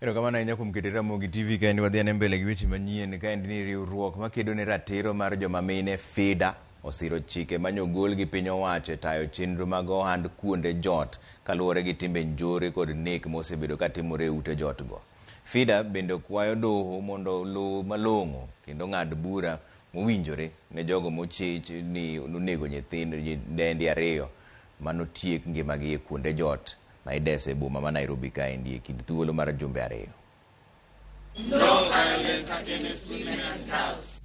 Ero kama na kuom keto Ramogi TV ka wadhi ane mbele gi weche manyien ka ni riwruok makedo ne ratiro mar joma mine FIDA osiro chike manyo gol gi piny owacho tayo chenro mag ohand kuonde jot kaluwore gi timbe njore kod nek mosebedo ka timore ute jot go. FIDA bende kwayo doho mondo luw malong'o kendo ng'ad bura mowinjore ne jogo mochich ni onego nyithindo nyidendi ariyo manotiek ngimagi e kuonde jot ma idese boma ma Nairobi ka endi kind thuolo mar jumbe ariyo.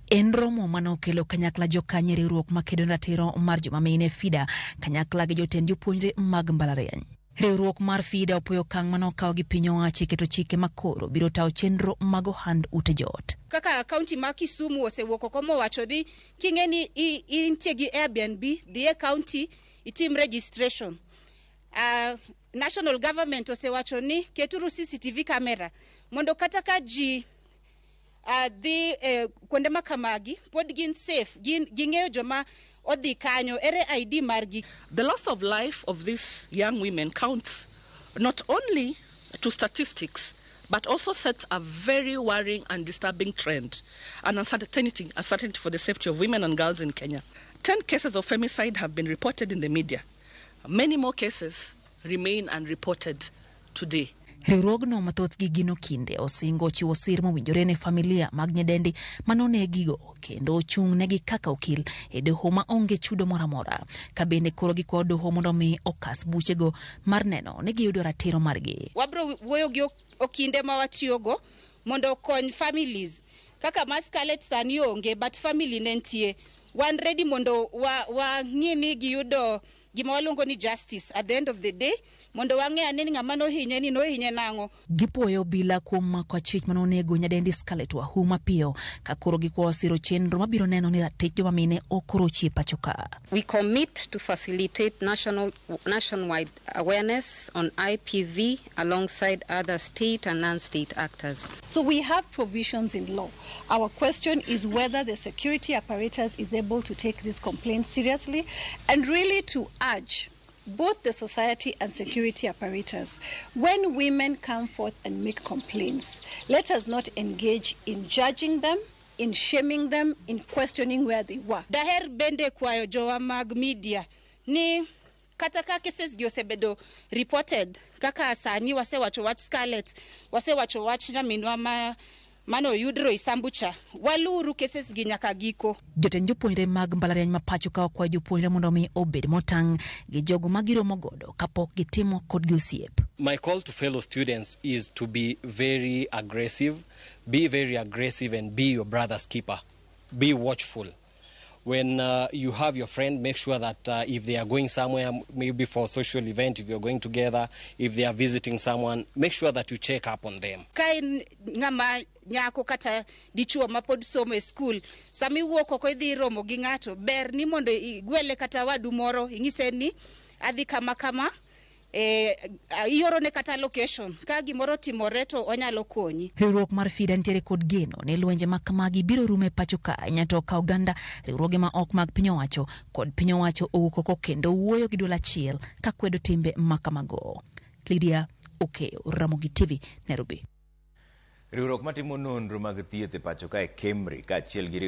En romo manokelo kanyakla jokanye riwruok makedo ratiro mar joma mine FIDA kanyakla gi jotend jopuonjre mag mbalariany. Riwruok mar FIDA opoyo kang' manokawo gi piny owacho keto chike makoro biro tawo chenro mag ohand ute jot. Kaka kaunti ma Kisumu osewuok oko mowacho ni king'eni intie gi Airbnb dhi e kaunti itim registration. National government osewacho ni keturu CCTV camera mondo kata ka ji dhi kuonde makamagi pod gin safe ging'eyo joma odhi kanyo ere ID margi. The loss of life of these young women counts not only to statistics but also sets a very worrying and disturbing trend and uncertainty for the safety of women and girls in Kenya. 10 cases of femicide have been reported in the media. Many more cases remain unreported today. Riwruogno mathoth gi gino kinde osingo chiwo sir mowinjore ne familia mag nyidendi manonegigo kendo ochung' negi kaka okil e doho ma onge chudo moro amora ka bende koro gikwayo doho mondo mi okas buchego mar neno ni giyudo ratiro margi. Wabro wuoyo gi okinde ma watiyogo mondo okony families kaka ma Scarlett sani onge but family ne nitie. Wan ready mondo wang'i ni giyudo gima waluongo ni justice at the end of the day mondo wang'e ane ni ng'ama nohinye nang'o. Gipuoyo bila kuom mako chich manonego nyadendi Scarlett Wahuma piyo ka koro gikwayo siro chenro mabiro neno ni ratich joma mine okorochi pacho ka. We commit to facilitate nationwide awareness on IPV alongside other state and non-state actors. So we have provisions in law. Our question is whether the security apparatus is able to take this complaint seriously and really to urge both the society and security apparatus, when women come forth and make complaints, let us not engage in judging them, in shaming them, in questioning where they were. Daher bende kwayo jowa mag media ni kata ka cases gi osebedo reported kaka sani wasewacho wach Scarlett, wasewacho wach nyaminwa mano yudro isambucha waluru cases gi nyaka giko. Jotend jopuonjre mag mbalariany ma pacho ka okwayo jopuonjre mondo mi obedi motang' gi jogo magiromo godo kapok gitimo kodgi osiep. My call to fellow students is to be very aggressive and be your brother's keeper. Be watchful. When you have your friend, make sure that if they are going somewhere, maybe for a social event, if you're going together, if they are visiting someone, make sure that you check up on them. Kain ng'ama nyako kata dichuo mapod somo e school, sami wuok oko idhi romo gi ng'ato, ber ni mondo igwele kata wadu moro, ing'ise ni adhi kama, ioro ne kata location ka gimoro timore to onyalo konyi. Riwruok mar FIDA nitiere kod geno ne lwenje makamagi biro rume pacho ka nyato ka Uganda riwruoge ma ok mag piny owacho kod piny owacho owuok oko kendo wuoyo gi duol achiel ka kwedo timbe makamago. Lydia Okeo, Ramogi TV, Nairobi. Riwruok matimo nonro mag thieth e pacho ka e Kemri ka achiel gi